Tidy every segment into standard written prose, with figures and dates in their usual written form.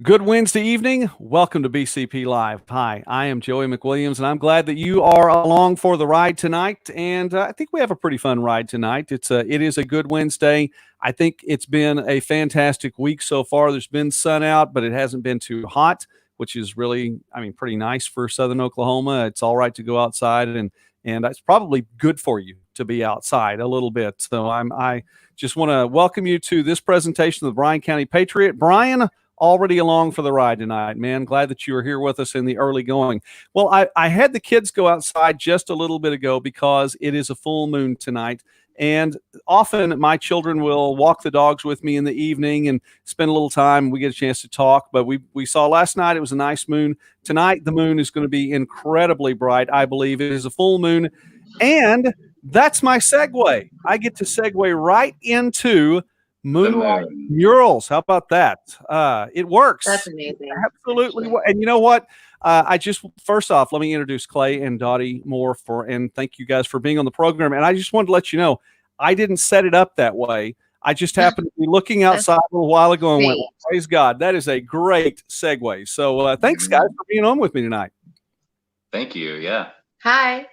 Good Wednesday evening. Welcome to BCP Live. Hi, I am Joey McWilliams, and I'm glad that you are along for the ride tonight. And I think we have a pretty fun ride tonight. It is a good Wednesday. I think it's been a fantastic week so far. There's been sun out, but it hasn't been too hot, which is really, pretty nice for Southern Oklahoma. It's all right to go outside, and it's probably good for you to be outside a little bit. So I just want to welcome you to this presentation of the Bryan County Patriot. Brian, already along for the ride tonight, man. Glad that you are here with us in the early going. Well, I had the kids go outside just a little bit ago because it is a full moon tonight. And often my children will walk the dogs with me in the evening and spend a little time. We get a chance to talk. But we saw last night it was a nice moon. Tonight the moon is going to be incredibly bright. I believe it is a full moon. And that's my segue. I get to segue right into moonlight murals. How about that? It works. That's amazing. Absolutely. And you know what? First off, let me introduce Clay and Dottie more and thank you guys for being on the program. And I just wanted to let you know, I didn't set it up that way. I just happened to be looking outside a little while ago and went, well, praise God. That is a great segue. So thanks guys for being on with me tonight. Thank you. Yeah. Hi.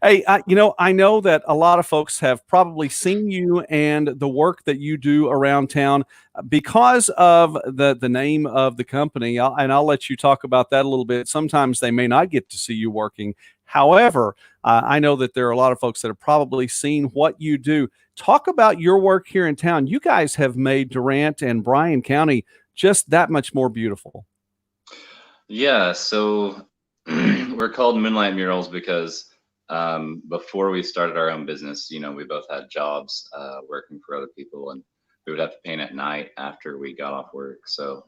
Hey, I know that a lot of folks have probably seen you and the work that you do around town because of the name of the company. I'll let you talk about that a little bit. Sometimes they may not get to see you working. However, I know that there are a lot of folks that have probably seen what you do. Talk about your work here in town. You guys have made Durant and Bryan County just that much more beautiful. Yeah, so we're called Moonlight Murals because before we started our own business, we both had jobs working for other people, and we would have to paint at night after we got off work. So,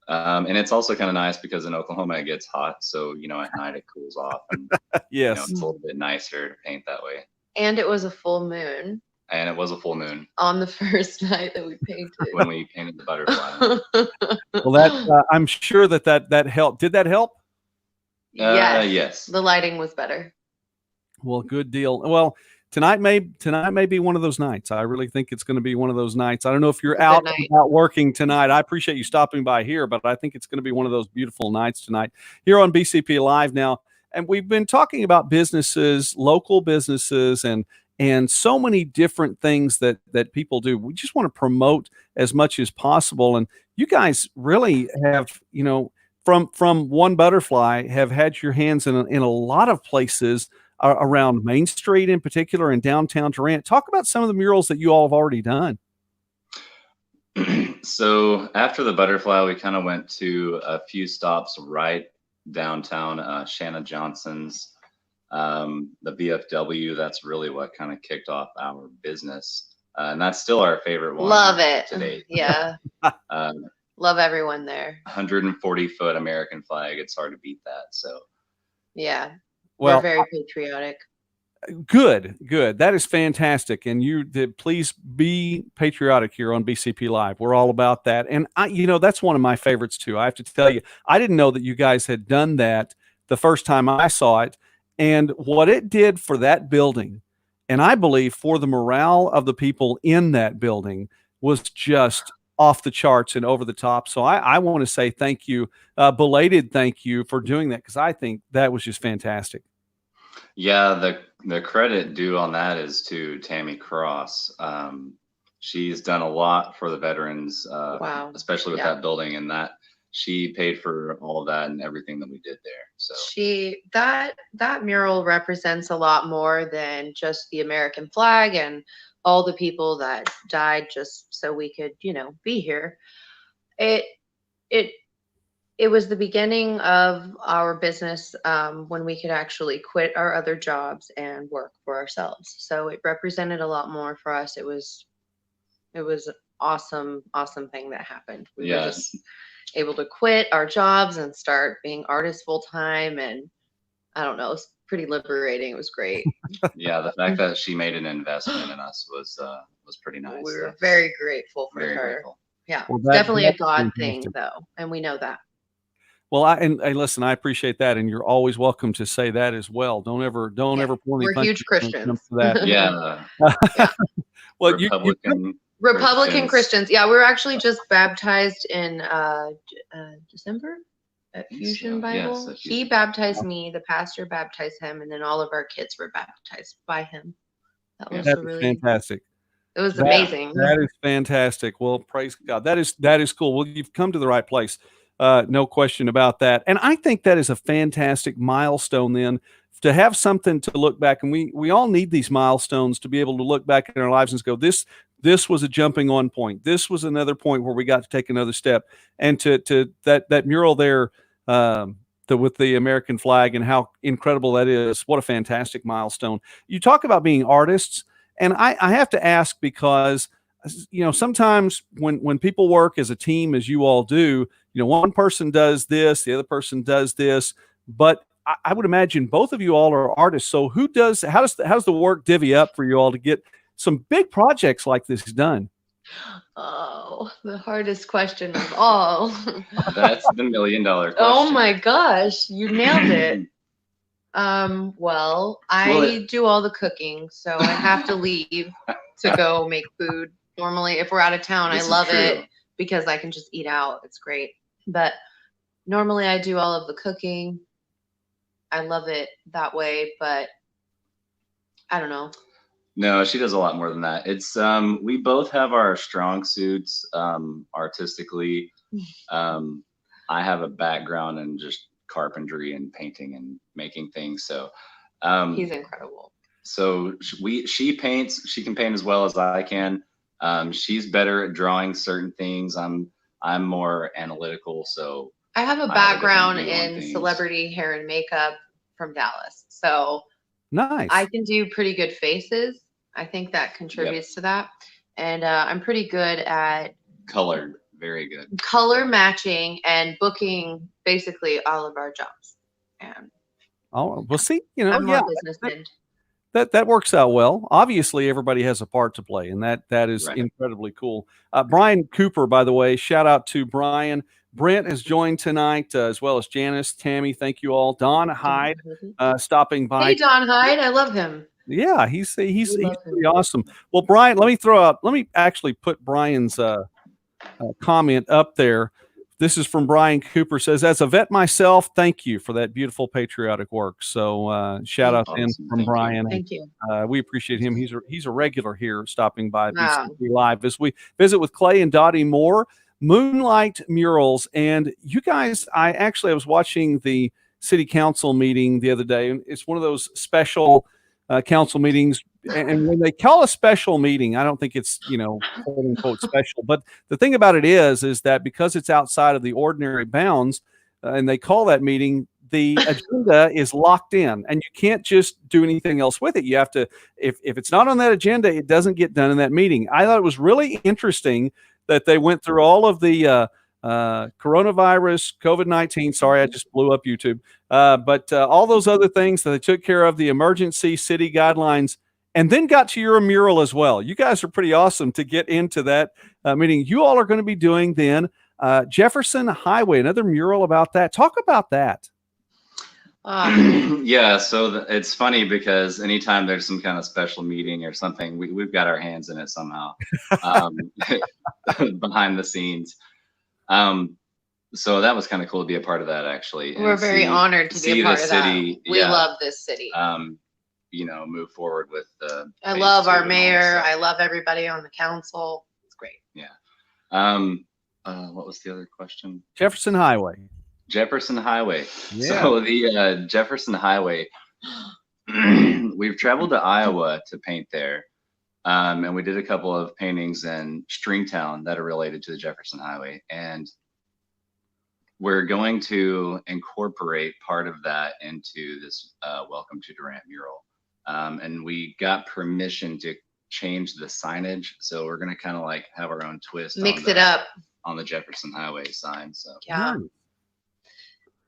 and it's also kind of nice because in Oklahoma it gets hot, so at night it cools off, and yes, it's a little bit nicer to paint that way. And it was a full moon. And it was a full moon on the first night that we painted. When we painted the butterfly. Well, I'm sure that helped. Did that help? Yes. The lighting was better. Well, good deal. Well, tonight may be one of those nights. I really think it's going to be one of those nights. I don't know if you're out working tonight. I appreciate you stopping by here, but I think it's going to be one of those beautiful nights tonight here on BCP Live now. And we've been talking about businesses, local businesses, and so many different things that people do. We just want to promote as much as possible. And you guys really have, from one butterfly, have had your hands in a lot of places around Main Street in particular and downtown Durant. Talk about some of the murals that you all have already done. So after the butterfly, we kind of went to a few stops right downtown, Shanna Johnson's, the VFW. That's really what kind of kicked off our business. And that's still our favorite one. Love it. Today. Yeah. Love everyone there. 140-foot American flag. It's hard to beat that. So yeah. Well, we're very patriotic. Good. That is fantastic. And you did, please be patriotic here on BCP Live. We're all about that. And that's one of my favorites too. I have to tell you, I didn't know that you guys had done that the first time I saw it, and what it did for that building, and I believe for the morale of the people in that building, was just off the charts and over the top. So I want to say thank you, belated thank you for doing that, because I think that was just fantastic. Yeah, the credit due on that is to Tammy Cross. She's done a lot for the veterans, wow. Especially with that building, and that she paid for all of that and everything that we did there. So that mural represents a lot more than just the American flag and all the people that died just so we could, be here. It was the beginning of our business when we could actually quit our other jobs and work for ourselves. So it represented a lot more for us. It was an awesome thing that happened. We were just able to quit our jobs and start being artists full time. And I don't know, it was pretty liberating. It was great. Yeah, the fact that she made an investment in us was pretty nice. We were very grateful for her. Grateful. Yeah, well, definitely a God thing though, and we know that. Well, and listen, I appreciate that, and you're always welcome to say that as well. Don't ever pull any. We're huge Christians. That. Yeah. Well, Republican Republican Christians. Yeah, we were actually just baptized in December at Fusion Bible. Yes, He baptized me, the pastor baptized him, and then all of our kids were baptized by him. That was That's really fantastic. It was amazing. That is fantastic. Well, praise God. That is cool. Well, you've come to the right place. No question about that. And I think that is a fantastic milestone then to have something to look back. And we all need these milestones to be able to look back in our lives and go, this was a jumping on point. This was another point where we got to take another step. And to that mural there, with the American flag and how incredible that is. What a fantastic milestone. You talk about being artists. And I have to ask because, sometimes when people work as a team, as you all do, one person does this, the other person does this, but I would imagine both of you all are artists. So how does the work divvy up for you all to get some big projects like this done? Oh, the hardest question of all. That's the $1 million question. Oh my gosh, you nailed it. Well, I do all the cooking, so I have to leave to go make food. Normally, if we're out of town, I love it because I can just eat out. It's great. But normally I do all of the cooking. I love it that way, but I don't know. No, she does a lot more than that. It's we both have our strong suits artistically. I have a background in just carpentry and painting and making things. So he's incredible. So she paints. She can paint as well as I can. She's better at drawing certain things. I'm more analytical. So I have a background in celebrity hair and makeup from Dallas. So nice. I can do pretty good faces. I think that contributes to that. And I'm pretty good at color. Very good. Color matching and booking basically all of our jobs. And we'll see. I'm more businessman. That works out well. Obviously, everybody has a part to play, and that is incredibly cool. Bryan Cooper, by the way, shout out to Bryan. Brent has joined tonight, as well as Janice, Tammy. Thank you all. Don Hyde stopping by. Hey, Don Hyde, I love him. Yeah, he's pretty awesome. Well, Bryan, let me actually put Bryan's comment up there. This is from Bryan Cooper. Says, as a vet myself, thank you for that beautiful patriotic work. So shout out then from Bryan. Thank you. We appreciate him. He's a regular here stopping by BCP Live as we visit with Clay and Dottie Moore, Moonlight Murals. And you guys, I was watching the city council meeting the other day. It's one of those special council meetings. And when they call a special meeting, I don't think it's, quote unquote special. But the thing about it is that because it's outside of the ordinary bounds and they call that meeting, the agenda is locked in and you can't just do anything else with it. You have to, if it's not on that agenda, it doesn't get done in that meeting. I thought it was really interesting that they went through all of the coronavirus, COVID-19. Sorry, I just blew up YouTube. But all those other things that they took care of, the emergency city guidelines, and then got to your mural as well. You guys are pretty awesome to get into that meeting. You all are going to be doing then Jefferson Highway, another mural about that. Talk about that. Yeah, so it's funny because anytime there's some kind of special meeting or something, we've got our hands in it somehow behind the scenes. So that was kind of cool to be a part of that, actually. We're very honored to be a part of that. We love this city. Move forward with the. I love our mayor. I love everybody on the council. It's great. Yeah. What was the other question? Jefferson Highway. Jefferson Highway. Yeah. So the Jefferson Highway, we've traveled to Iowa to paint there. And we did a couple of paintings in Stringtown that are related to the Jefferson Highway. And we're going to incorporate part of that into this Welcome to Durant mural. And we got permission to change the signage. So we're going to kind of like have our own twist. Mix it up. On the Jefferson Highway sign. So yeah.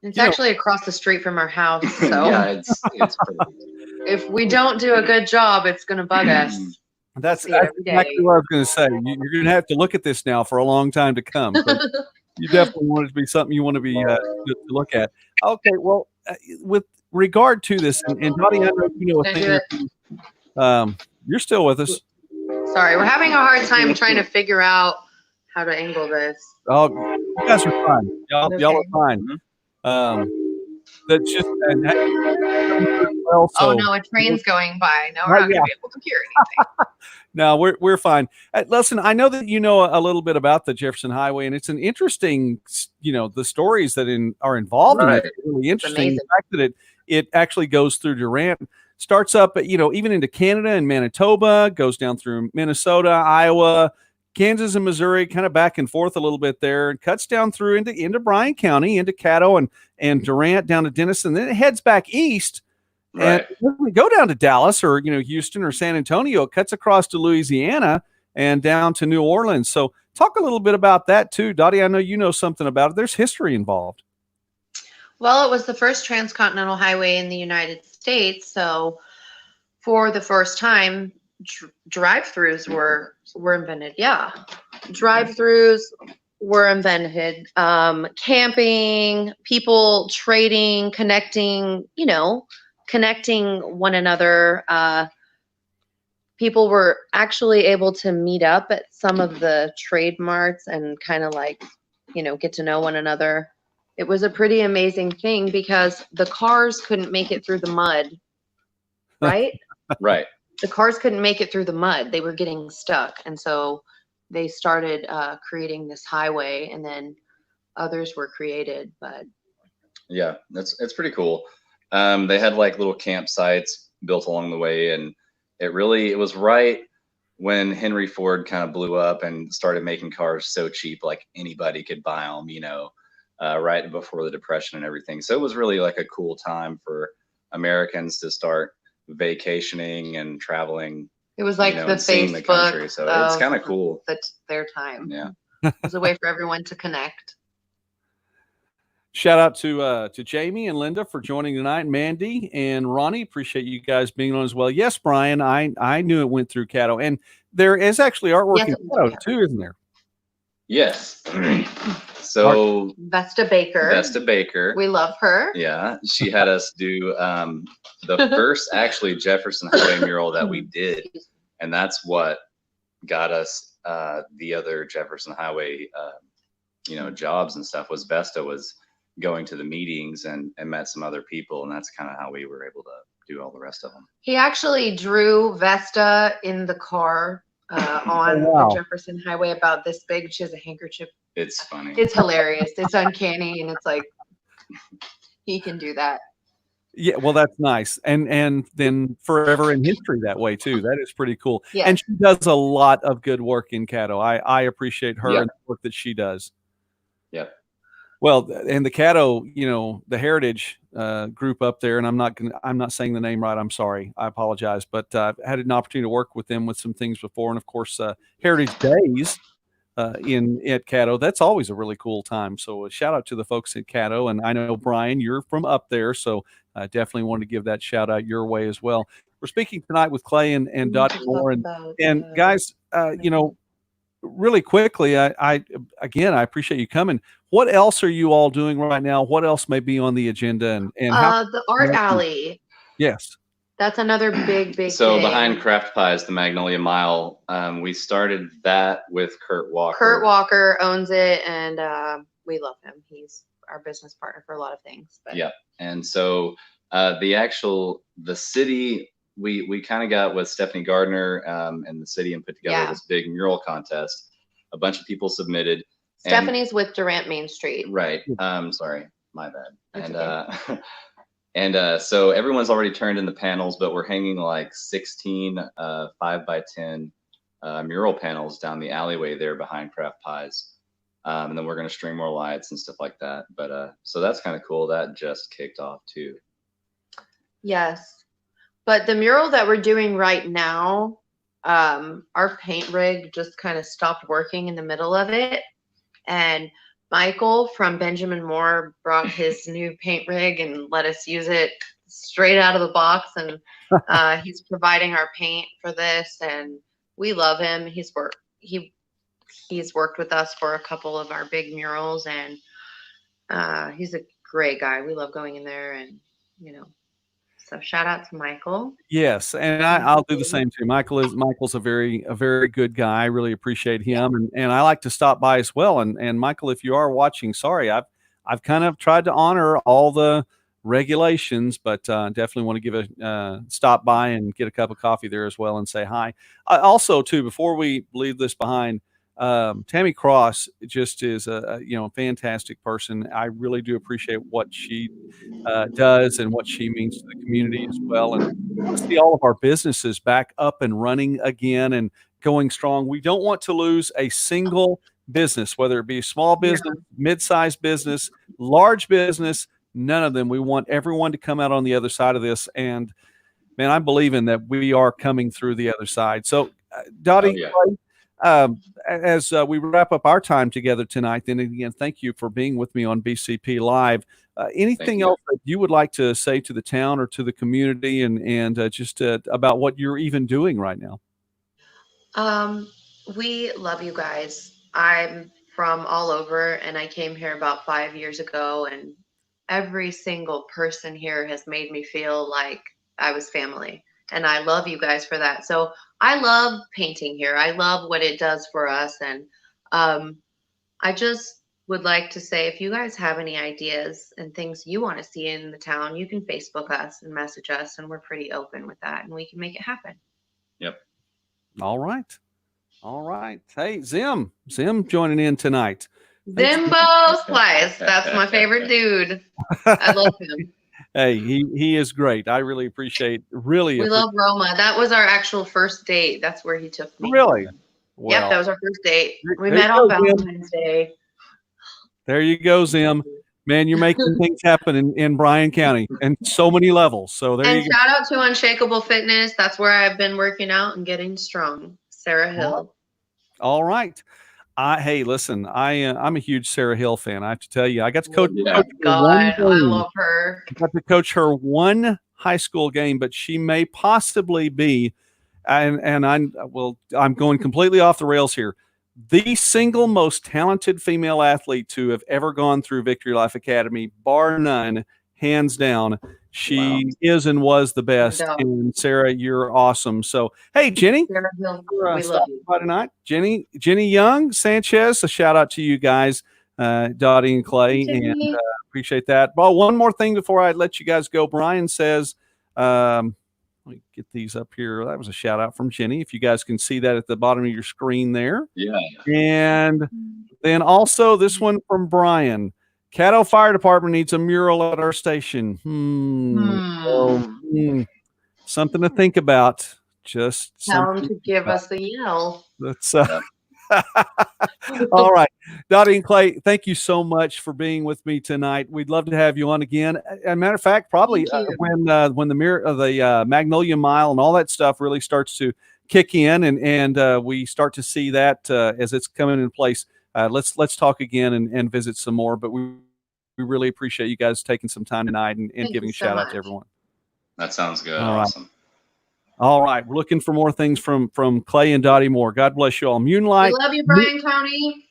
It's actually across the street from our house. So yeah, it's perfect. If we don't do a good job, it's going to bug us. That's exactly what I was going to say. You're going to have to look at this now for a long time to come. You definitely want it to be something you want to be to look at. Okay, well, with regard to this, and Dottie, I know you know a thing. You're still with us. Sorry, we're having a hard time trying to figure out how to angle this. Oh, you guys are fine. Y'all are fine. That's just and well. So, oh no, a train's going by. Now we're Right, not going to be able to hear anything. no, we're fine. Listen, I know that you know a little bit about the Jefferson Highway, and it's an interesting, the stories that are involved in it. Right. Are really interesting. amazing. The fact that it actually goes through Durant, starts up, even into Canada and Manitoba, goes down through Minnesota, Iowa, Kansas, and Missouri, kind of back and forth a little bit there, and cuts down through into Bryan County, into Caddo and Durant, down to Denison. Then it heads back east. Right. And when we go down to Dallas or Houston or San Antonio, it cuts across to Louisiana and down to New Orleans. So talk a little bit about that too, Dottie. I know you know something about it. There's history involved. Well, it was the first transcontinental highway in the United States. So for the first time, drive-throughs were invented. Yeah, drive-throughs were invented. Camping, people trading, connecting one another. People were actually able to meet up at some of the trade marts and kind of get to know one another. It was a pretty amazing thing because the cars couldn't make it through the mud, right? Right. The cars couldn't make it through the mud. They were getting stuck. And so they started creating this highway, and then others were created. But yeah, it's pretty cool. They had like little campsites built along the way, and it was right when Henry Ford kind of blew up and started making cars so cheap, like anybody could buy them, right before the Depression and everything. So it was really like a cool time for Americans to start vacationing and traveling. it was like the and seeing the country. Facebook So it's kind of cool. their time. Yeah. It was a way for everyone to connect. Shout out to Jamie and Linda for joining tonight. Mandy and Ronnie, appreciate you guys being on as well. Yes, Brian, I knew it went through Caddo, and there is actually artwork in Caddo too, isn't there? Yes. So Vesta Baker. We love her. Yeah, she had us do the first actually Jefferson Highway mural that we did, and that's what got us the other Jefferson Highway jobs and stuff. Was Vesta was going to the meetings and met some other people, and that's kind of how we were able to do all the rest of them. He actually drew Vesta in the car on the Jefferson Highway about this big. She has a handkerchief. It's funny. It's hilarious. It's uncanny, and it's like he can do that. Yeah, well, that's nice, and then forever in history that way too. That is pretty cool. Yeah. And she does a lot of good work in Caddo. I appreciate her and the work that she does. Yeah. Well, and the Caddo, the Heritage group up there, and I'm not saying the name right. I'm sorry. I apologize, but I've had an opportunity to work with them with some things before, and of course, Heritage Days at Caddo. That's always a really cool time. So a shout out to the folks at Caddo, and I know Brian, you're from up there, so I definitely wanted to give that shout out your way as well. We're speaking tonight with Clay and Dottie Moore, and guys, really quickly, I appreciate you coming. What else are you all doing right now? What else may be on the agenda? And how the art alley. Yes, that's another big. So thing. Behind Craft Pies, the Magnolia Mile, we started that with Kurt Walker. Kurt Walker owns it, and we love him. He's our business partner for a lot of things. But. Yeah, and so the city. We kind of got with Stephanie Gardner and the city and put together this big mural contest. A bunch of people submitted. Stephanie with Durant Main Street. Right. Sorry, my bad. That's okay. And so everyone's already turned in the panels, but we're hanging like 16 5x10 mural panels down the alleyway there behind Craft Pies. And then we're going to string more lights and stuff like that. But so that's kind of cool. That just kicked off too. Yes. But the mural that we're doing right now, our paint rig just kind of stopped working in the middle of it. And Michael from Benjamin Moore brought his new paint rig and let us use it straight out of the box. And he's providing our paint for this. And we love him. He's worked with us for a couple of our big murals. And he's a great guy. We love going in there and, So shout out to Michael. Yes, and I'll do the same too. Michael's a very good guy. I really appreciate him, and I like to stop by as well. And Michael, if you are watching, sorry, I've kind of tried to honor all the regulations, but definitely want to give a stop by and get a cup of coffee there as well and say hi. Also, too, before we leave this behind, Tammy Cross just is a fantastic person. I really do appreciate what she does and what she means to the community as well. And we want to see all of our businesses back up and running again and going strong. We don't want to lose a single business, whether it be a small business, mid-sized business, large business, none of them. We want everyone to come out on the other side of this. And man, I'm believing that we are coming through the other side. So, Dottie, as we wrap up our time together tonight, then again, thank you for being with me on BCP Live. Anything else that you would like to say to the town or to the community and just about what you're even doing right now? We love you guys. I'm from all over, and I came here about 5 years ago, and every single person here has made me feel like I was family. And I love you guys for that. So I love painting here. I love what it does for us. And I just would like to say, if you guys have any ideas and things you want to see in the town, you can Facebook us and message us, and we're pretty open with that, and we can make it happen. Yep. All right. Hey, Zim joining in tonight. Zimbo Splice. That's my favorite dude. I love him. Hey, he is great. I really appreciate. We love Roma. That was our actual first date. That's where he took me. Really? Well, yep, that was our first date. We met on Valentine's Day. There you go, Zim. Man, you're making things happen in Bryan County and so many levels. So there you go. And shout out to Unshakable Fitness. That's where I've been working out and getting strong. Sarah Hill. All right. Hey, listen, I'm a huge Sarah Hill fan. I have to tell you, I got to coach. I love her. I got to coach her one high school game, but she may possibly be, and I'm going completely off the rails here, the single most talented female athlete to have ever gone through Victory Life Academy, bar none, hands down. She is and was the best. And Sarah, you're awesome. So, hey, Jenny, we love you tonight. Jenny Young Sanchez, a shout out to you guys, Dottie and Clay, and appreciate that. Well, one more thing before I let you guys go. Brian says, let me get these up here. That was a shout out from Jenny. If you guys can see that at the bottom of your screen there. Yeah. And then also this one from Brian. Caddo Fire Department needs a mural at our station. Something to think about. Just tell them to give us a yell. That's all right. Dottie and Clay, thank you so much for being with me tonight. We'd love to have you on again. As a matter of fact, probably when the Magnolia Mile and all that stuff really starts to kick in and we start to see that as it's coming in place. Let's talk again and visit some more. But we really appreciate you guys taking some time tonight and giving a shout out to everyone. That sounds good. All awesome. Right. All right. We're looking for more things from Clay and Dottie Moore. God bless you all. Moonlight. We love you, Bryan County.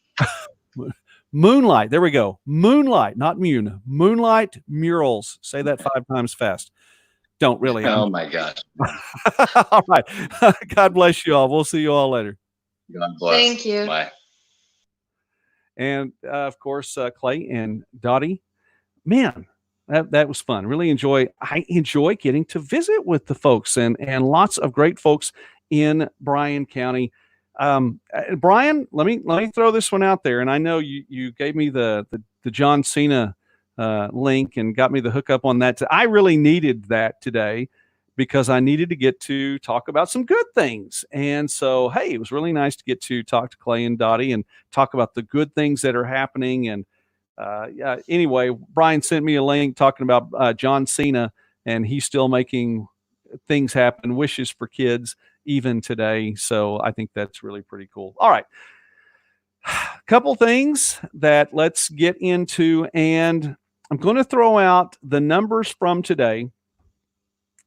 Moonlight. There we go. Moonlight, not Mune. Moonlight Murals. Say that 5 times fast. Don't really. Oh, my gosh. All right. God bless you all. We'll see you all later. God bless. Thank you. Bye. And, of course, Clay and Dottie, man, that was fun. I enjoy getting to visit with the folks and lots of great folks in Bryan County. Brian, let me throw this one out there. And I know you gave me the John Cena link and got me the hookup on that. I really needed that today because I needed to get to talk about some good things. And so, hey, it was really nice to get to talk to Clay and Dottie and talk about the good things that are happening. And anyway, Brian sent me a link talking about John Cena, and he's still making things happen, wishes for kids even today. So I think that's really pretty cool. All right. Couple things that let's get into, and I'm going to throw out the numbers from today.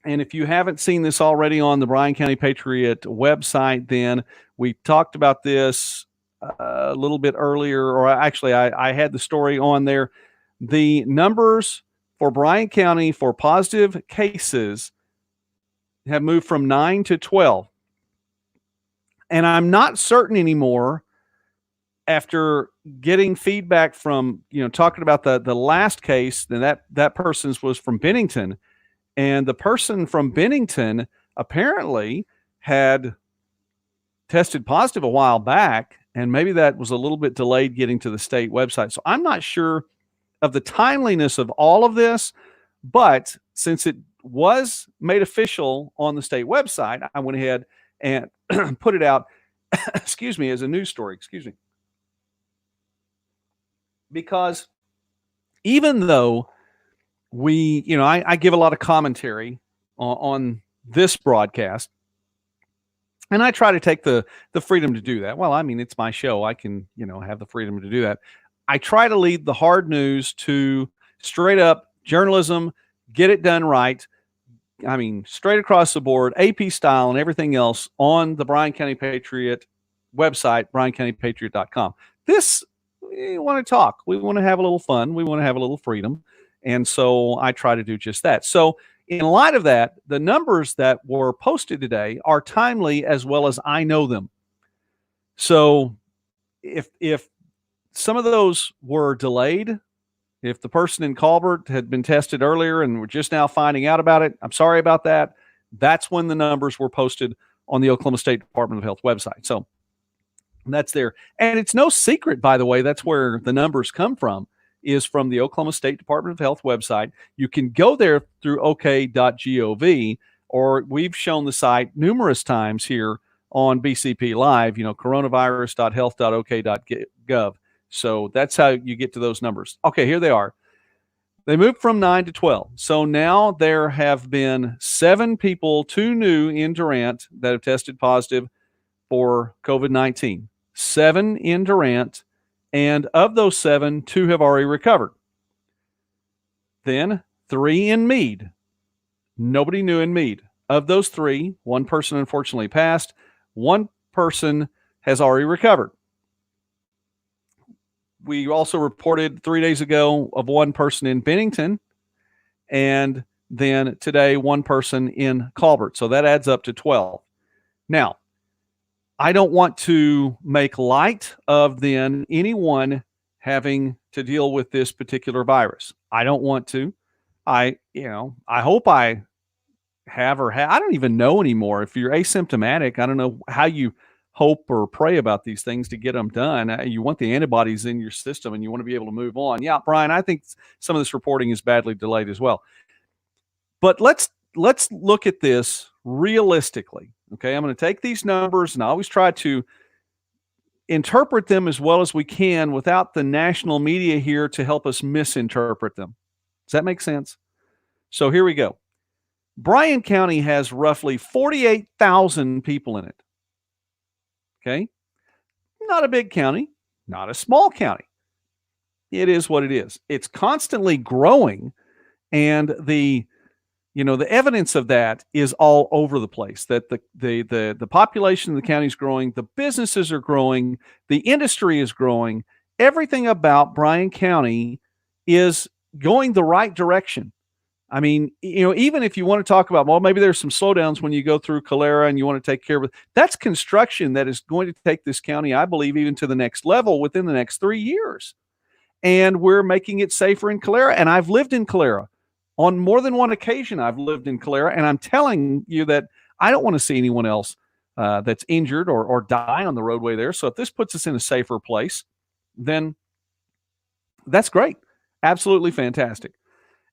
And if you haven't seen this already on the Bryan County Patriot website, then we talked about this a little bit earlier, or actually I had the story on there. The numbers for Bryan County for positive cases have moved from 9 to 12. And I'm not certain anymore, after getting feedback from, talking about the last case, then that person's was from Bennington. And the person from Bennington apparently had tested positive a while back, and maybe that was a little bit delayed getting to the state website. So I'm not sure of the timeliness of all of this, but since it was made official on the state website, I went ahead and put it out, excuse me, as a news story, excuse me. Because even though I give a lot of commentary on this broadcast, and I try to take the freedom to do that. Well, I mean, it's my show. I can, have the freedom to do that. I try to lead the hard news to straight up journalism, get it done right. I mean, straight across the board, AP style and everything else on the Bryan County Patriot website, bryancountypatriot.com. This, we want to talk. We want to have a little fun. We want to have a little freedom. And so I try to do just that. So in light of that, the numbers that were posted today are timely as well as I know them. So if some of those were delayed, if the person in Colbert had been tested earlier and we're just now finding out about it, I'm sorry about that. That's when the numbers were posted on the Oklahoma State Department of Health website. So that's there. And it's no secret, by the way, that's where the numbers come from, is from the Oklahoma State Department of Health website. You can go there through ok.gov, or we've shown the site numerous times here on BCP Live, coronavirus.health.ok.gov. So that's how you get to those numbers. Okay, here they are. They moved from 9 to 12. So now there have been 7 people, 2 new in Durant, that have tested positive for COVID-19. 7 in Durant, and of those 7, 2 have already recovered. Then 3 in Meade. Nobody new in Meade. Of those 3, 1 person unfortunately passed. 1 person has already recovered. We also reported 3 days ago of 1 person in Bennington, and then today 1 person in Colbert. So that adds up to 12. Now, I don't want to make light of then anyone having to deal with this particular virus. I don't want to. I hope I have I don't even know anymore. If you're asymptomatic, I don't know how you hope or pray about these things to get them done. You want the antibodies in your system and you want to be able to move on. Yeah, Brian, I think some of this reporting is badly delayed as well. But let's look at this realistically. Okay, I'm going to take these numbers and I always try to interpret them as well as we can without the national media here to help us misinterpret them. Does that make sense? So here we go. Bryan County has roughly 48,000 people in it. Okay, not a big county, not a small county. It is what it is. It's constantly growing, and the evidence of that is all over the place. That the population of the county is growing, the businesses are growing, the industry is growing. Everything about Bryan County is going the right direction. I mean, even if you want to talk about, well, maybe there's some slowdowns when you go through Calera and you want to take care of it. That's construction that is going to take this county, I believe, even to the next level within the next 3 years. And we're making it safer in Calera. And I've lived in Calera. On more than one occasion, I've lived in Calera. And I'm telling you that I don't want to see anyone else that's injured or die on the roadway there. So if this puts us in a safer place, then that's great. Absolutely fantastic.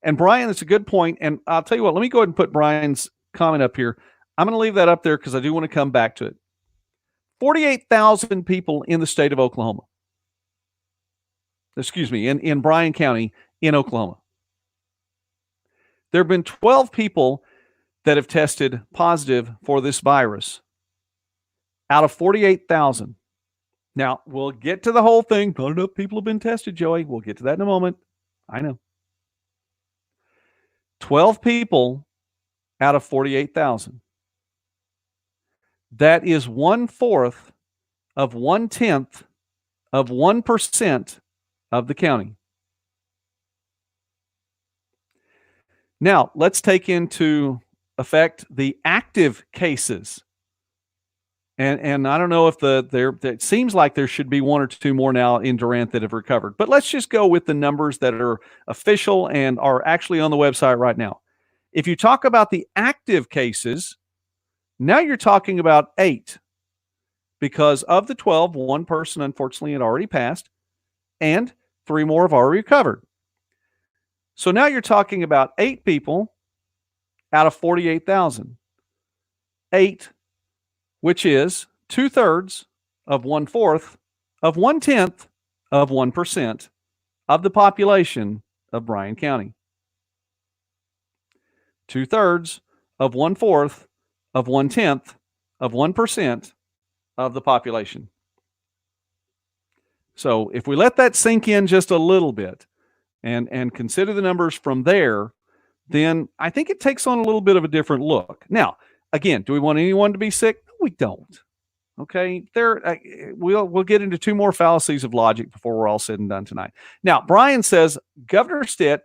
And Brian, it's a good point. And I'll tell you what, let me go ahead and put Brian's comment up here. I'm going to leave that up there because I do want to come back to it. 48,000 people in the state of Oklahoma. Excuse me, in Bryan County in Oklahoma. There have been 12 people that have tested positive for this virus out of 48,000. Now, we'll get to the whole thing. Not enough people have been tested, Joey. We'll get to that in a moment. I know. 12 people out of 48,000. That is 1/4 of 1/10 of 1% of the county. Now, let's take into effect the active cases. And I don't know if it seems like there should be one or two more now in Durant that have recovered. But let's just go with the numbers that are official and are actually on the website right now. If you talk about the active cases, now you're talking about 8. Because of the 12, one person unfortunately had already passed, and 3 more have already recovered. So now you're talking about 8 people out of 48,000. 8, which is 2/3 of 1/4 of 1/10 of 1% of the population of Bryan County. 2/3 of 1/4 of 1/10 of 1% of the population. So if we let that sink in just a little bit and consider the numbers from there, then I think it takes on a little bit of a different look. Now, again, do we want anyone to be sick? No, we don't. Okay, we'll get into 2 more fallacies of logic before we're all said and done tonight. Now, Bryan says Governor Stitt,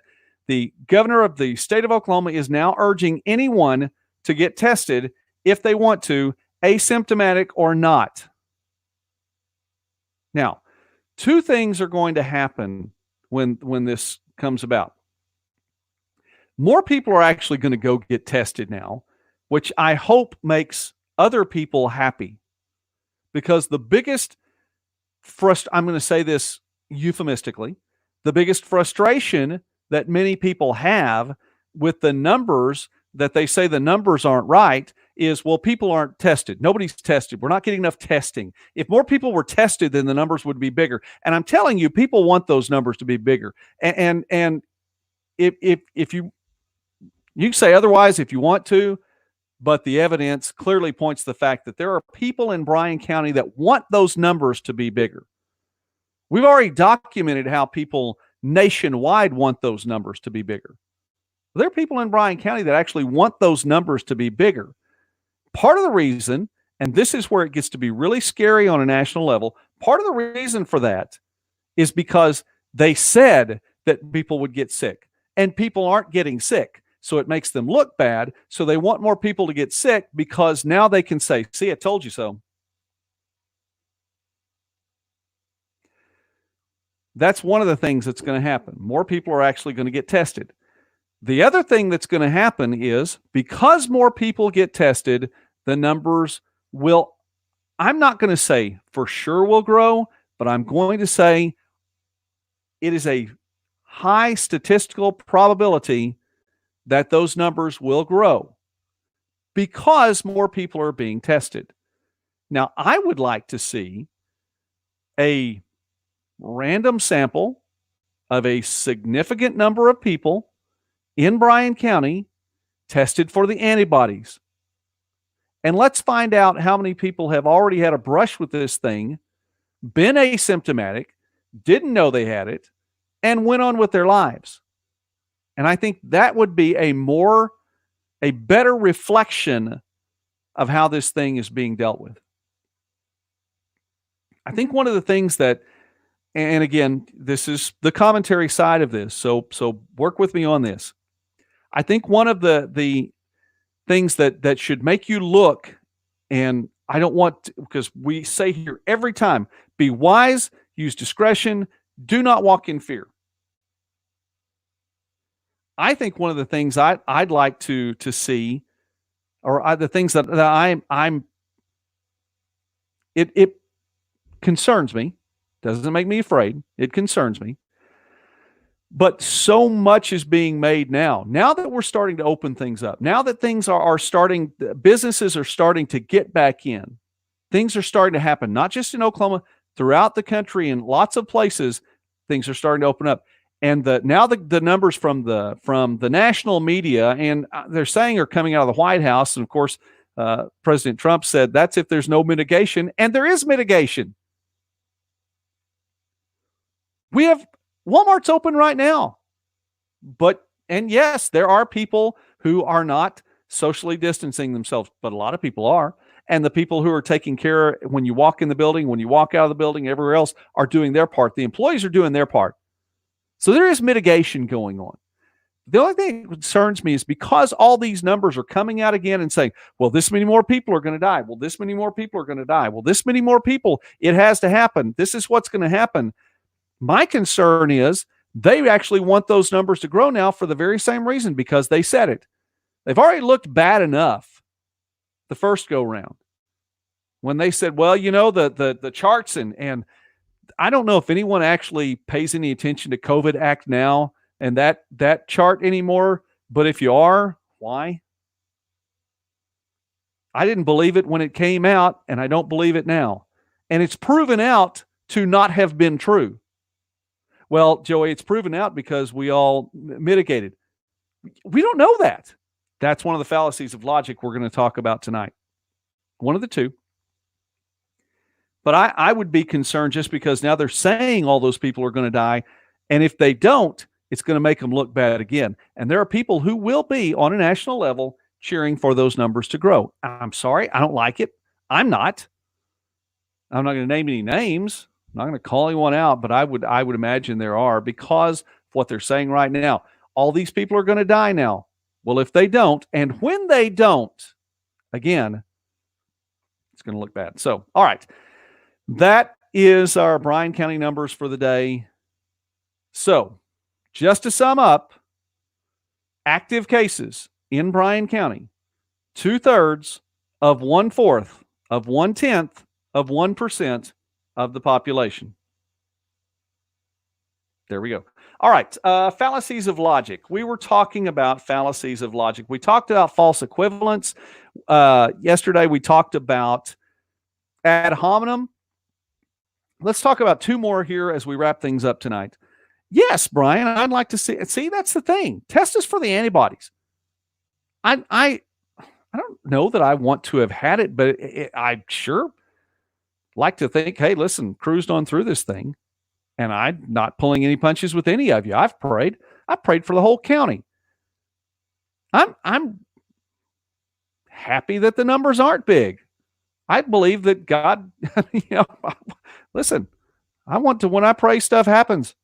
the governor of the state of Oklahoma, is now urging anyone to get tested if they want to, asymptomatic or not. Now, 2 things are going to happen when this comes about. More people are actually going to go get tested now, which I hope makes other people happy. Because the biggest I'm going to say this euphemistically, the biggest frustration that many people have with the numbers that they say the numbers aren't right is, well, people aren't tested. Nobody's tested. We're not getting enough testing. If more people were tested, then the numbers would be bigger. And I'm telling you, people want those numbers to be bigger. And if you can say otherwise if you want to, but the evidence clearly points to the fact that there are people in Bryan County that want those numbers to be bigger. We've already documented how people nationwide want those numbers to be bigger. There are people in Bryan County that actually want those numbers to be bigger. Part of the reason, and this is where it gets to be really scary on a national level, part of the reason for that is because they said that people would get sick, and people aren't getting sick. So it makes them look bad. So they want more people to get sick because now they can say, see, I told you so. That's one of the things that's going to happen. More people are actually going to get tested. The other thing that's going to happen is because more people get tested, the numbers will, I'm not going to say for sure will grow, but I'm going to say it is a high statistical probability that those numbers will grow because more people are being tested. Now, I would like to see a random sample of a significant number of people in Bryan County tested for the antibodies. And let's find out how many people have already had a brush with this thing, been asymptomatic, didn't know they had it, and went on with their lives. And I think that would be a better reflection of how this thing is being dealt with. I think one of the things that, and again, this is the commentary side of this, so work with me on this. I think one of the things that should make you look, and I don't want to, because we say here every time, be wise, use discretion, do not walk in fear. I think one of the things I'd like to see, or the things that it concerns me, doesn't make me afraid. It concerns me. But so much is being made now that we're starting to open things up, now that things are starting, businesses are starting to get back in. Things are starting to happen, not just in Oklahoma, throughout the country, in lots of places, things are starting to open up. And now the numbers from the national media, and they're saying are coming out of the White House. And of course, President Trump said that's if there's no mitigation, and there is mitigation. We have Walmart's open right now, and yes, there are people who are not socially distancing themselves, but a lot of people are. And the people who are taking care when you walk in the building, when you walk out of the building, everywhere else are doing their part. The employees are doing their part. So there is mitigation going on. The only thing that concerns me is because all these numbers are coming out again and saying, well, this many more people are going to die. Well, this many more people are going to die. Well, this many more people, it has to happen. This is what's going to happen. My concern is they actually want those numbers to grow now for the very same reason, because they said it. They've already looked bad enough the first go round when they said, well, the charts and I don't know if anyone actually pays any attention to COVID Act now and that chart anymore. But if you are, why? I didn't believe it when it came out, and I don't believe it now. And it's proven out to not have been true. Well, Joey, it's proven out because we all mitigated. We don't know that. That's one of the fallacies of logic we're going to talk about tonight. One of the two. But I would be concerned just because now they're saying all those people are going to die. And if they don't, it's going to make them look bad again. And there are people who will be on a national level cheering for those numbers to grow. I'm sorry, I don't like it. I'm not going to name any names. I'm not going to call anyone out, but I would imagine there are, because of what they're saying right now. All these people are going to die now. Well, if they don't, and when they don't, again, it's going to look bad. So, all right. That is our Bryan County numbers for the day. So, just to sum up, active cases in Bryan County, 2/3 of 1/4 of 1/10 of 1% of the population. There we go. All right. Fallacies of logic. We were talking about fallacies of logic. We talked about false equivalence. Yesterday, we talked about ad hominem. Let's talk about two more here as we wrap things up tonight. Yes, Brian, I'd like to see, that's the thing. Test us for the antibodies. I don't know that I want to have had it, but I sure like to think, hey, listen, cruised on through this thing, and I'm not pulling any punches with any of you. I prayed for the whole county. I'm happy that the numbers aren't big. I believe that God, listen, I want to, when I pray, stuff happens.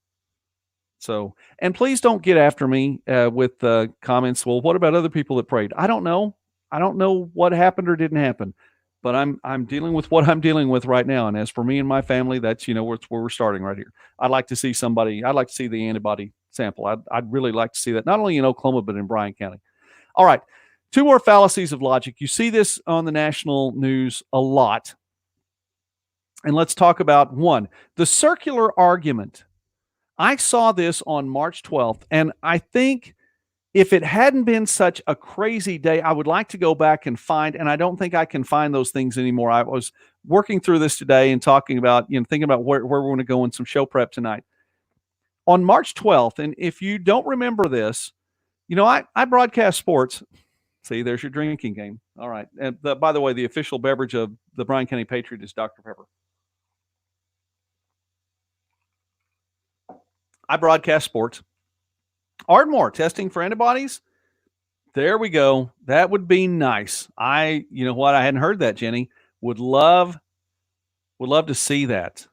So, and please don't get after me with comments. Well, what about other people that prayed? I don't know. I don't know what happened or didn't happen, but I'm dealing with what I'm dealing with right now. And as for me and my family, that's, where we're starting right here. I'd like to see the antibody sample. I'd really like to see that, not only in Oklahoma, but in Bryan County. All right. Two more fallacies of logic. You see this on the national news a lot. And let's talk about one, the circular argument. I saw this on March 12th, and I think if it hadn't been such a crazy day, I would like to go back and find, and I don't think I can find those things anymore. I was working through this today and talking about, thinking about where we're going to go in some show prep tonight. On March 12th, and if you don't remember this, I broadcast sports. See, there's your drinking game. All right. And by the way, the official beverage of the Bryan County Patriot is Dr. Pepper. I broadcast sports. Ardmore testing for antibodies. There we go. That would be nice. I hadn't heard that, Jenny. Would love to see that.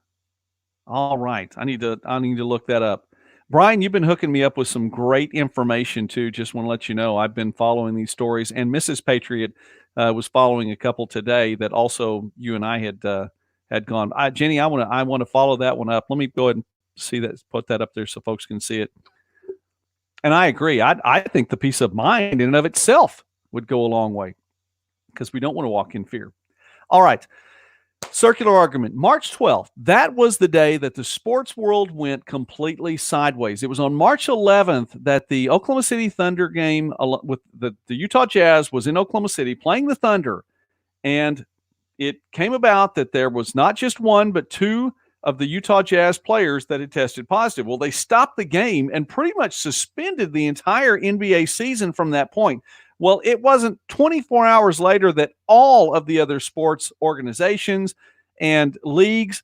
All right. I need to look that up. Brian, you've been hooking me up with some great information too. Just want to let you know I've been following these stories, and Mrs. Patriot was following a couple today that also you and I had gone. Jenny, I want to follow that one up. Let me go ahead and see that, put that up there so folks can see it. And I agree. I think the peace of mind in and of itself would go a long way, because we don't want to walk in fear. All right. Circular argument. March 12th. That was the day that the sports world went completely sideways. It was on March 11th that the Oklahoma City Thunder game with the Utah Jazz was in Oklahoma City playing the Thunder. And it came about that there was not just one, but two of the Utah Jazz players that had tested positive. Well, they stopped the game and pretty much suspended the entire NBA season from that point. Well, it wasn't 24 hours later that all of the other sports organizations and leagues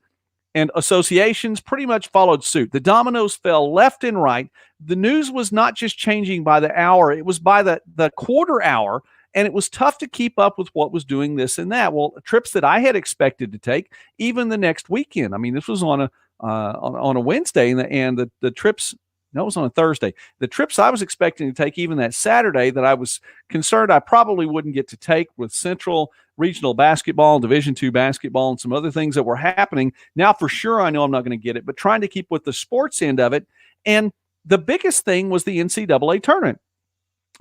and associations pretty much followed suit. The dominoes fell left and right. The news was not just changing by the hour, it was by the quarter hour, and it was tough to keep up with what was doing this and that. Well, trips that I had expected to take, even the next weekend. I mean, this was on a Wednesday, and the trips No, it was on a Thursday. The trips I was expecting to take even that Saturday that I was concerned I probably wouldn't get to take with Central Regional Basketball, Division II basketball, and some other things that were happening. Now, for sure, I know I'm not going to get it, but trying to keep with the sports end of it. And the biggest thing was the NCAA tournament.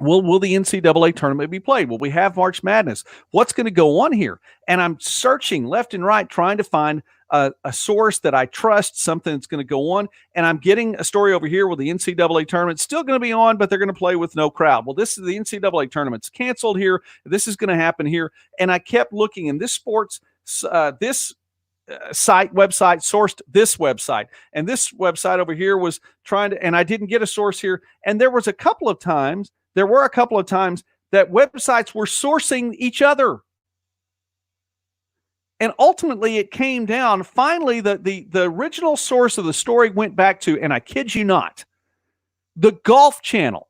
Will the NCAA tournament be played? Will we have March Madness? What's going to go on here? And I'm searching left and right, trying to find a source that I trust, something that's going to go on. And I'm getting a story over here where the NCAA tournament's still going to be on, but they're going to play with no crowd. Well, this is the NCAA tournament's canceled here. This is going to happen here. And I kept looking, and this sports, this website sourced this website, and this website over here was trying to, and I didn't get a source here. And there were a couple of times that websites were sourcing each other. And ultimately it came down, finally the original source of the story went back to, and I kid you not, the Golf Channel.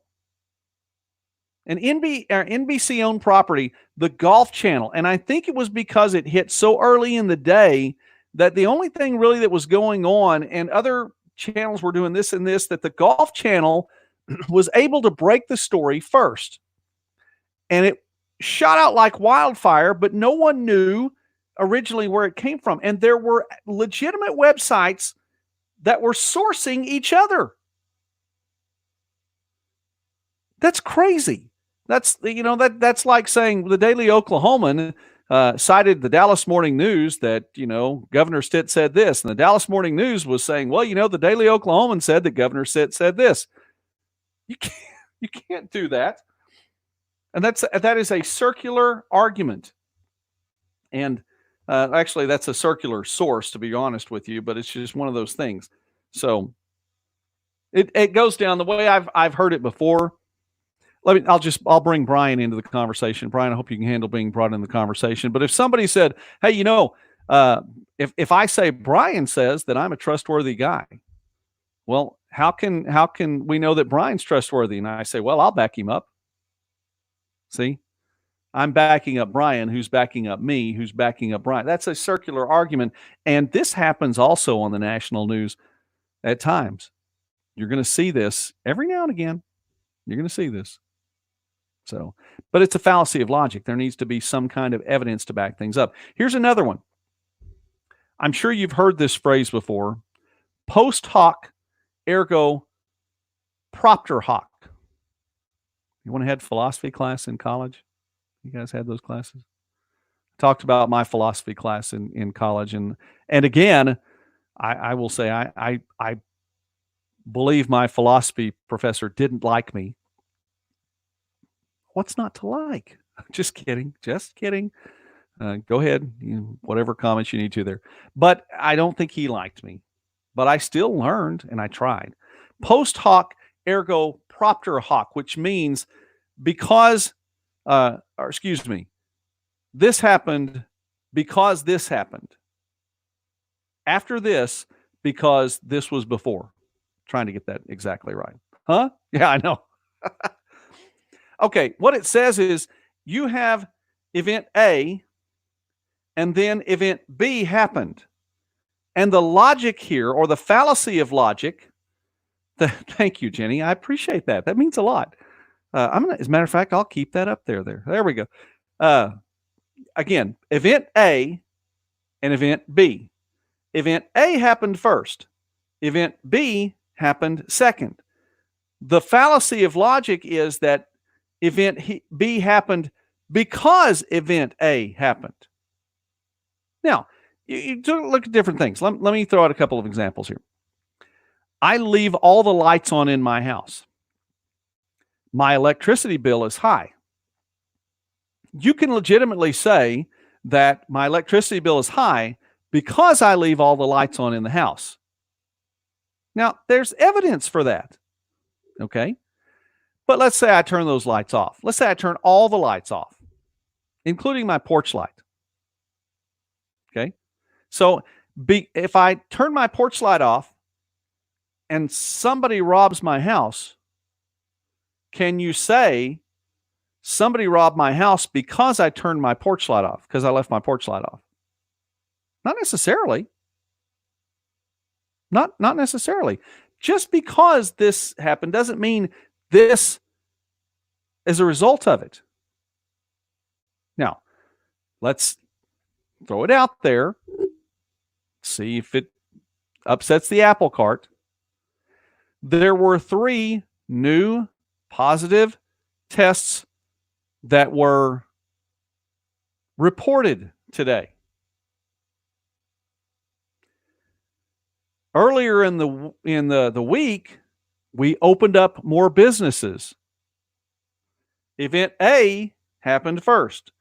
An NBC owned property, the Golf Channel. And I think it was because it hit so early in the day that the only thing really that was going on, and other channels were doing this and this, that the Golf Channel was able to break the story first. And it shot out like wildfire, but no one knew originally where it came from. And there were legitimate websites that were sourcing each other. That's crazy. That's like saying the Daily Oklahoman cited the Dallas Morning News that, Governor Stitt said this. And the Dallas Morning News was saying, well, the Daily Oklahoman said that Governor Stitt said this. You can't do that. And that is a circular argument. And actually, that's a circular source, to be honest with you, but it's just one of those things. So it goes down the way I've heard it before. I'll bring Bryan into the conversation. Bryan, I hope you can handle being brought in the conversation. But if somebody said, hey, if I say Bryan says that I'm a trustworthy guy, well, how can we know that Bryan's trustworthy? And I say, well, I'll back him up. See? I'm backing up Bryan, who's backing up me, who's backing up Bryan. That's a circular argument. And this happens also on the national news at times. You're going to see this every now and again. You're going to see this. So, but it's a fallacy of logic. There needs to be some kind of evidence to back things up. Here's another one. I'm sure you've heard this phrase before. Post hoc, ergo propter hoc. You want to have philosophy class in college? You guys had those classes? Talked about my philosophy class in college. And again, I will say I believe my philosophy professor didn't like me. What's not to like? Just kidding. Go ahead. Whatever comments you need to there. But I don't think he liked me. But I still learned and I tried. Post hoc, ergo propter hoc, which means because this happened because this happened. After this, because this was before. Trying to get that exactly right. Huh? Yeah, I know. Okay, what it says is you have event A and then event B happened. And the logic here, or the fallacy of logic, thank you, Jenny. I appreciate that. That means a lot. As a matter of fact, I'll keep that up there. There we go. Again, event A and event B. Event A happened first. Event B happened second. The fallacy of logic is that event B happened because event A happened. Now, you look at different things. Let me throw out a couple of examples here. I leave all the lights on in my house. My electricity bill is high. You can legitimately say that my electricity bill is high because I leave all the lights on in the house. Now, there's evidence for that. Okay? But let's say I turn those lights off. Let's say I turn all the lights off, including my porch light. Okay? So if I turn my porch light off and somebody robs my house, can you say somebody robbed my house because I turned my porch light off, because I left my porch light off? Not necessarily. Not necessarily. Just because this happened doesn't mean this is a result of it. Now, let's throw it out there, see if it upsets the apple cart. There were 3 new positive tests that were reported today. Earlier in the week, we opened up more businesses. Event A happened first.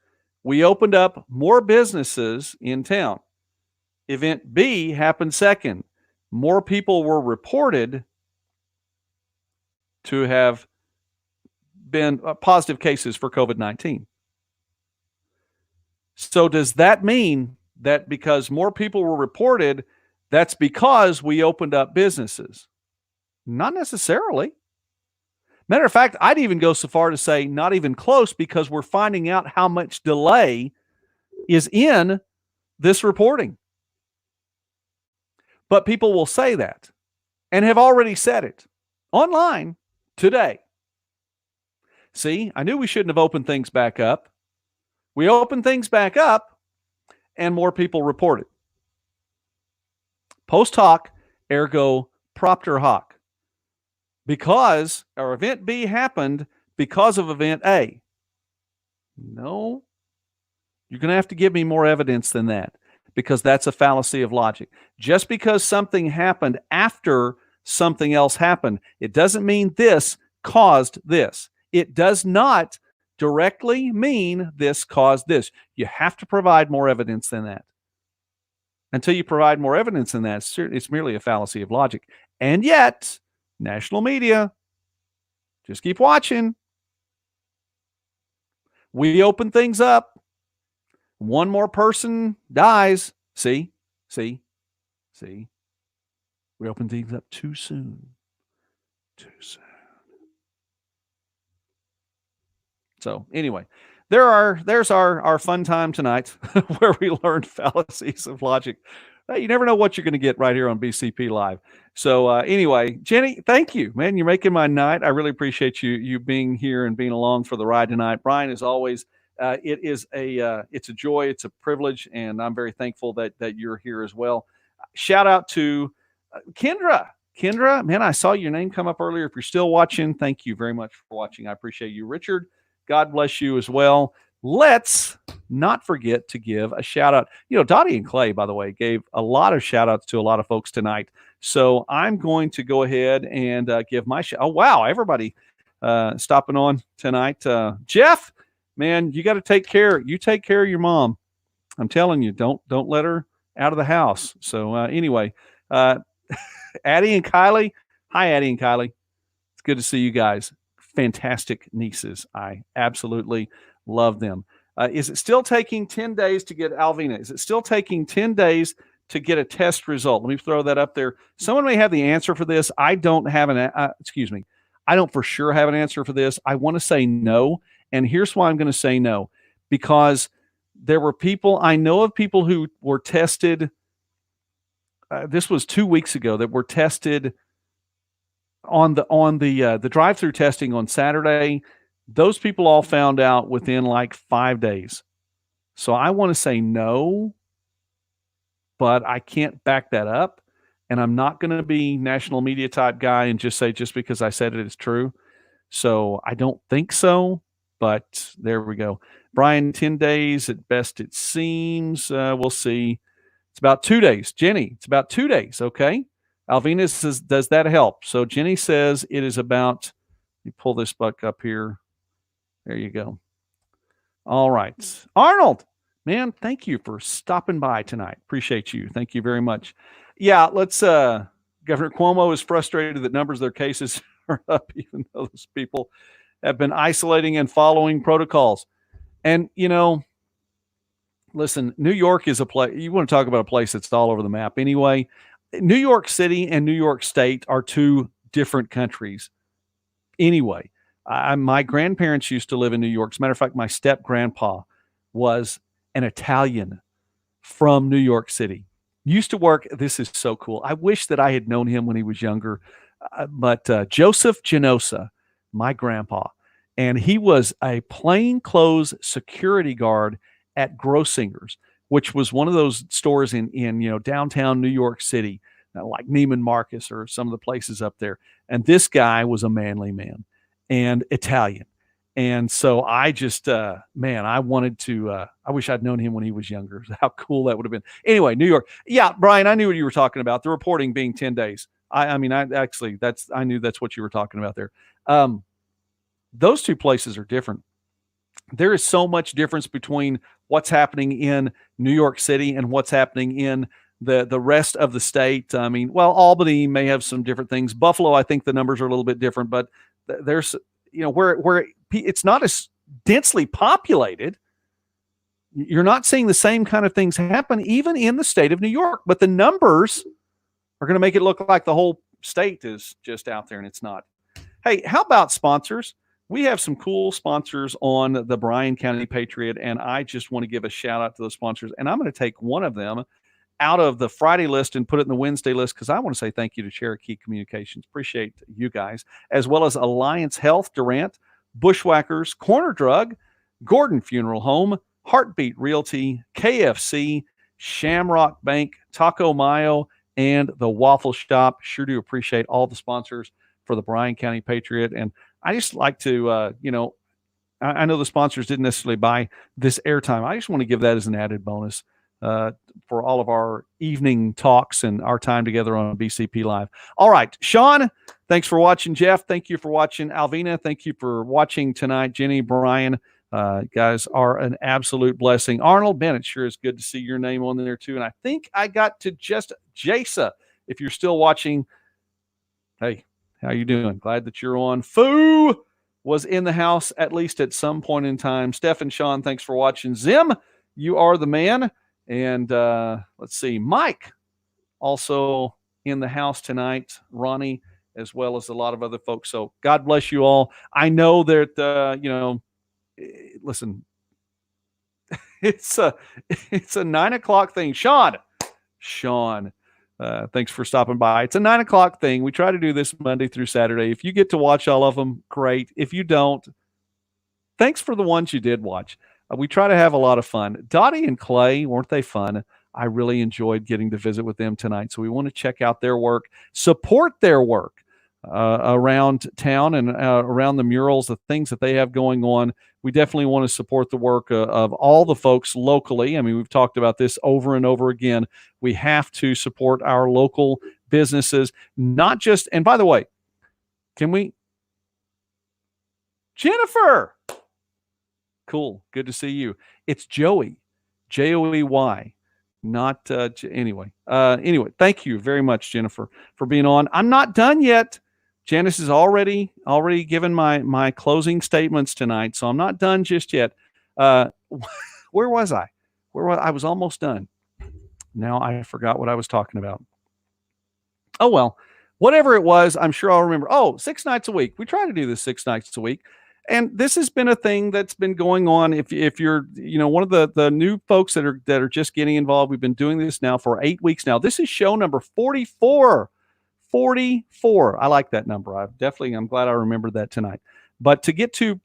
We opened up more businesses in town. Event B happened second. More people were reported to have been positive cases for COVID-19. So does that mean that because more people were reported, that's because we opened up businesses? Not necessarily. Matter of fact, I'd even go so far to say not even close, because we're finding out how much delay is in this reporting. But people will say that and have already said it online today. See, I knew we shouldn't have opened things back up. We opened things back up and more people reported. Post hoc, ergo propter hoc. Because our event B happened because of event A. No, you're going to have to give me more evidence than that, because that's a fallacy of logic. Just because something happened after something else happened, it doesn't mean this caused this. It does not directly mean this caused this. You have to provide more evidence than that. Until you provide more evidence than that, it's merely a fallacy of logic. And yet, national media, just keep watching. We open things up. One more person dies. See? We open things up too soon. So anyway, there's our fun time tonight where we learned fallacies of logic. You never know what you're going to get right here on BCP Live. So anyway, Jenny, thank you, man. You're making my night. I really appreciate you being here and being along for the ride tonight. Bryan, as always, it's a joy, it's a privilege, and I'm very thankful that you're here as well. Shout out to Kendra. Kendra, man, I saw your name come up earlier. If you're still watching, thank you very much for watching. I appreciate you. Richard, God bless you as well. Let's not forget to give a shout out. Dottie and Clay, by the way, gave a lot of shout outs to a lot of folks tonight. So I'm going to go ahead and give my shout. Oh, wow. Everybody stopping on tonight. Jeff, man, you got to take care. You take care of your mom. I'm telling you, don't let her out of the house. So anyway, Addie and Kylie. Hi, Addie and Kylie. It's good to see you guys. Fantastic nieces. I absolutely love them. Is it still taking 10 days to get Alvina? Is it still taking 10 days to get a test result? Let me throw that up there. Someone may have the answer for this. I don't have I don't for sure have an answer for this. I want to say no. And here's why I'm going to say no. Because there were people, I know of people who were tested. This was 2 weeks ago, that were tested on the drive-through testing on Saturday. Those people all found out within like 5 days. So I want to say no, but I can't back that up. And I'm not going to be national media type guy and just say just because I said it is true. So I don't think so, but there we go. Bryan, 10 days at best it seems. We'll see. It's about 2 days. Jenny, it's about 2 days. Okay. Alvina says, does that help? So Jenny says it is about, let me pull this back up here. There you go. All right. Arnold, man, thank you for stopping by tonight. Appreciate you. Thank you very much. Yeah, let's, Governor Cuomo is frustrated that numbers of their cases are up, even though those people have been isolating and following protocols. And, listen, New York is a place, you want to talk about a place that's all over the map anyway. New York City and New York State are two different countries anyway. My grandparents used to live in New York. As a matter of fact, my step-grandpa was an Italian from New York City. Used to work, this is so cool. I wish that I had known him when he was younger. but Joseph Genosa, my grandpa, and he was a plainclothes security guard at Grossinger's, which was one of those stores in downtown New York City, like Neiman Marcus or some of the places up there. And this guy was a manly man and Italian. And so I just, man, I wanted to, I wish I'd known him when he was younger. How cool that would have been. Anyway, New York. Yeah, Brian, I knew what you were talking about. The reporting being 10 days. I mean, I knew that's what you were talking about there. Those two places are different. There is so much difference between what's happening in New York City and what's happening in the rest of the state. I mean, well, Albany may have some different things. Buffalo, I think the numbers are a little bit different, but there's, where it's not as densely populated, you're not seeing the same kind of things happen even in the state of New York, but the numbers are going to make it look like the whole state is just out there, and it's not. Hey, how about sponsors? We have some cool sponsors on the Bryan County Patriot, and I just want to give a shout out to those sponsors, and I'm going to take one of them out of the Friday list and put it in the Wednesday list because I want to say thank you to Cherokee Communications. Appreciate you guys, as well as Alliance Health, Durant, Bushwhackers, Corner Drug, Gordon Funeral Home, Heartbeat Realty, KFC, Shamrock Bank, Taco Mayo, and the Waffle Shop. Sure do appreciate all the sponsors for the Bryan County Patriot. And I just like to, I know the sponsors didn't necessarily buy this airtime. I just want to give that as an added bonus for all of our evening talks and our time together on BCP Live. All right, Sean, thanks for watching. Jeff, thank you for watching. Alvina, thank you for watching tonight. Jenny, Brian, guys are an absolute blessing. Arnold Bennett, sure is good to see your name on there too. And I think I got to just Jasa. If you're still watching, hey, how you doing? Glad that you're on. Foo was in the house at least at some point in time. Steph and Sean, thanks for watching. Zim, you are the man. And let's see, Mike also in the house tonight. Ronnie, as well as a lot of other folks. So God bless you all. I know that listen, it's a 9:00 thing. Sean, thanks for stopping by. It's a 9:00 thing. We try to do this Monday through Saturday. If you get to watch all of them, great. If you don't, thanks for the ones you did watch. We try to have a lot of fun. Dottie and Clay, weren't they fun? I really enjoyed getting to visit with them tonight. So we want to check out their work, support their work around town and around the murals, the things that they have going on. We definitely want to support the work of all the folks locally. I mean, we've talked about this over and over again. We have to support our local businesses, not just, and by the way, can we, Jennifer, cool. Good to see you. It's Joey, Joey, not anyway. Anyway, thank you very much, Jennifer, for being on. I'm not done yet. Janice has already given my closing statements tonight, so I'm not done just yet. Where was I? I was almost done. Now I forgot what I was talking about. Oh well, whatever it was, I'm sure I'll remember. Oh, 6 nights a week. We try to do this 6 nights a week. And this has been a thing that's been going on. If you're, one of the new folks that are just getting involved, we've been doing this now for 8 weeks now. This is show number 44. 44. I like that number. I'm glad I remembered that tonight. But to get to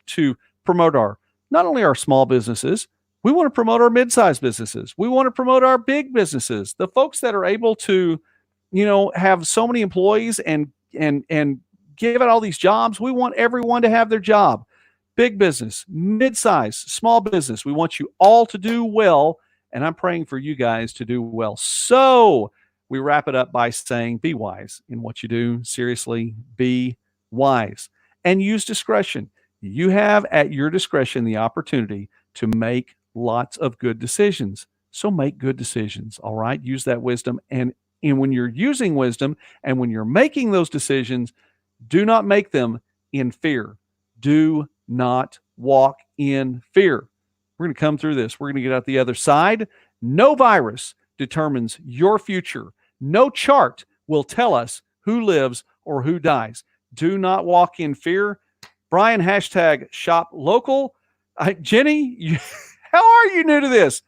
promote not only our small businesses, we want to promote our mid-sized businesses. We want to promote our big businesses. The folks that are able to, have so many employees and give out all these jobs. We want everyone to have their job. Big business, mid-size, small business. We want you all to do well, and I'm praying for you guys to do well. So we wrap it up by saying, be wise in what you do. Seriously, be wise and use discretion. You have at your discretion the opportunity to make lots of good decisions. So make good decisions, all right? Use that wisdom. And when you're using wisdom and when you're making those decisions, do not make them in fear. Do not walk in fear. We're going to come through this. We're going to get out the other side. No virus determines your future. No chart will tell us who lives or who dies. Do not walk in fear. Brian, #shop local. Jenny, how are you new to this?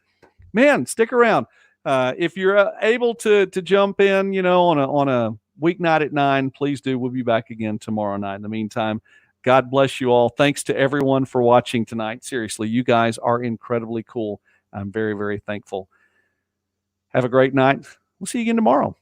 Man, stick around. If you're able to jump in, on a weeknight at 9. Please do. We'll be back again tomorrow night. In the meantime, God bless you all. Thanks to everyone for watching tonight. Seriously, you guys are incredibly cool. I'm very, very thankful. Have a great night. We'll see you again tomorrow.